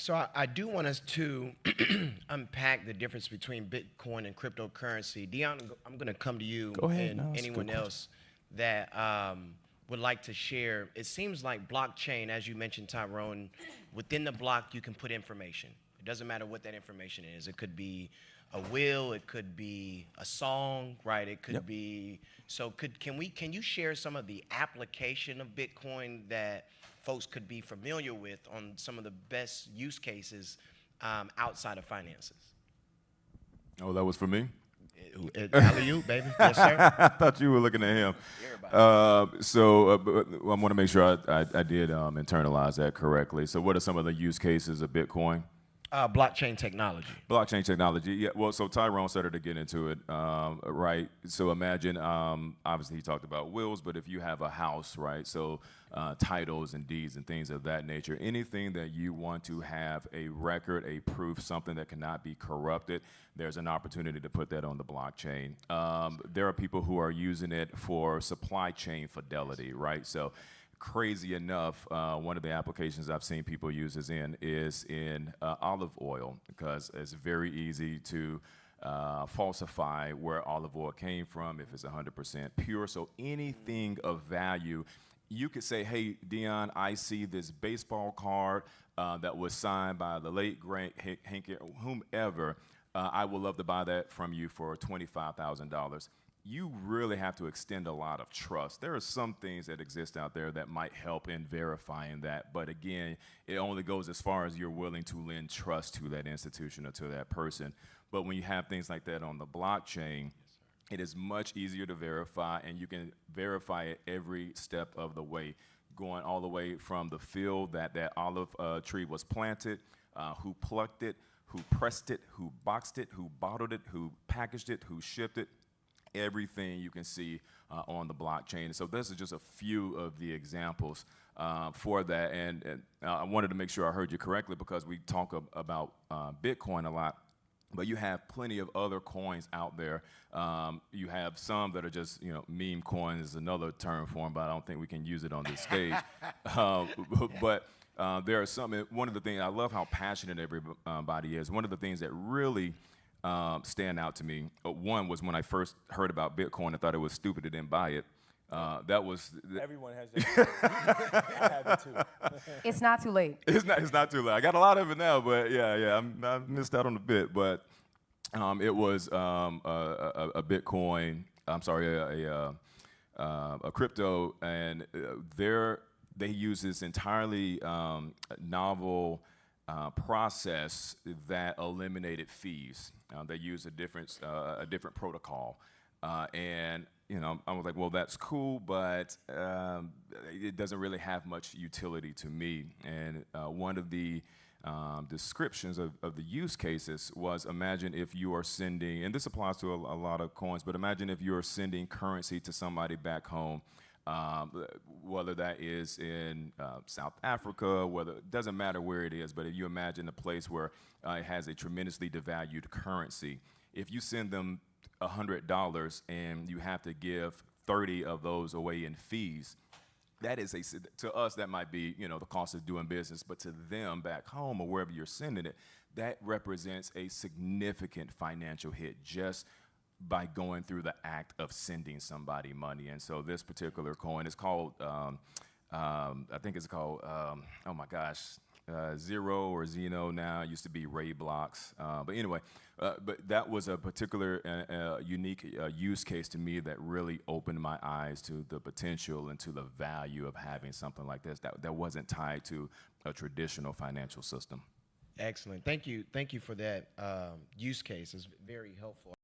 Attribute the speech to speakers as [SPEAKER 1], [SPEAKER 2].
[SPEAKER 1] So I do want us to unpack the difference between Bitcoin and cryptocurrency. Dion, I'm going to come to you
[SPEAKER 2] Go ahead.
[SPEAKER 1] and
[SPEAKER 2] No, it's a good
[SPEAKER 1] anyone
[SPEAKER 2] question.
[SPEAKER 1] else that would like to share. It seems like blockchain, as you mentioned, Tyrone, within the block you can put information. It doesn't matter what that information is. It could be a will, it could be a song, right? It could
[SPEAKER 2] Yep.
[SPEAKER 1] be so. Can you share some of the application of Bitcoin that folks could be familiar with on some of the best use cases outside of finances?
[SPEAKER 2] Oh, that was for me?
[SPEAKER 1] Alley-oop, baby. Yes, sir.
[SPEAKER 2] I thought you were looking at him. I want to make sure I did internalize that correctly. So what are some of the use cases of Bitcoin?
[SPEAKER 1] Blockchain technology.
[SPEAKER 2] Blockchain technology, yeah. Well, so Tyrone started to get into it, right? So imagine, obviously he talked about wills, but if you have a house, right? So titles and deeds and things of that nature, anything that you want to have a record, a proof, something that cannot be corrupted, there's an opportunity to put that on the blockchain. There are people who are using it for supply chain fidelity, right? So crazy enough, one of the applications I've seen people use is in olive oil, because it's very easy to falsify where olive oil came from if it's 100% pure. So anything of value, you could say, hey, Dion, I see this baseball card that was signed by the late great Hank, whomever. I would love to buy that from you for $25,000. You really have to extend a lot of trust. There are some things that exist out there that might help in verifying that, but again, it only goes as far as you're willing to lend trust to that institution or to that person. But when you have things like that on the blockchain, it is much easier to verify, and you can verify it every step of the way, going all the way from the field that that olive tree was planted, who plucked it, who pressed it, who boxed it, who bottled it, who packaged it, who shipped it. Everything you can see on the blockchain. So this is just a few of the examples for that. And I wanted to make sure I heard you correctly, because we talk about Bitcoin a lot, but you have plenty of other coins out there. You have some that are just, meme coins is another term for them, but I don't think we can use it on this stage. But there are some, one of the things, I love how passionate everybody is. One of the things that really stand out to me. One was when I first heard about Bitcoin, I thought it was stupid, I didn't buy it. That was
[SPEAKER 3] Everyone has that. I have it too.
[SPEAKER 4] It's not too late.
[SPEAKER 2] It's not too late. I got a lot of it now, but yeah, I missed out on a bit. But it was a Bitcoin. I'm sorry, a crypto, and they use this entirely novel process that eliminated fees. They use a different protocol, and I was like, well, that's cool, but it doesn't really have much utility to me. And one of the descriptions of the use cases was, imagine if you are sending, and this applies to a lot of coins, but imagine if you are sending currency to somebody back home. Whether that is in South Africa, it doesn't matter where it is, but if you imagine a place where it has a tremendously devalued currency, if you send them $100 and you have to give 30 of those away in fees, that is to us, that might be, the cost of doing business, but to them back home or wherever you're sending it, that represents a significant financial hit just by going through the act of sending somebody money. And so this particular coin is called, I think it's called, oh my gosh, Zero or Zeno now. It used to be Ray Blocks. But anyway, but that was a particular unique use case to me that really opened my eyes to the potential and to the value of having something like this that wasn't tied to a traditional financial system.
[SPEAKER 1] Excellent. Thank you for that use case. It's very helpful.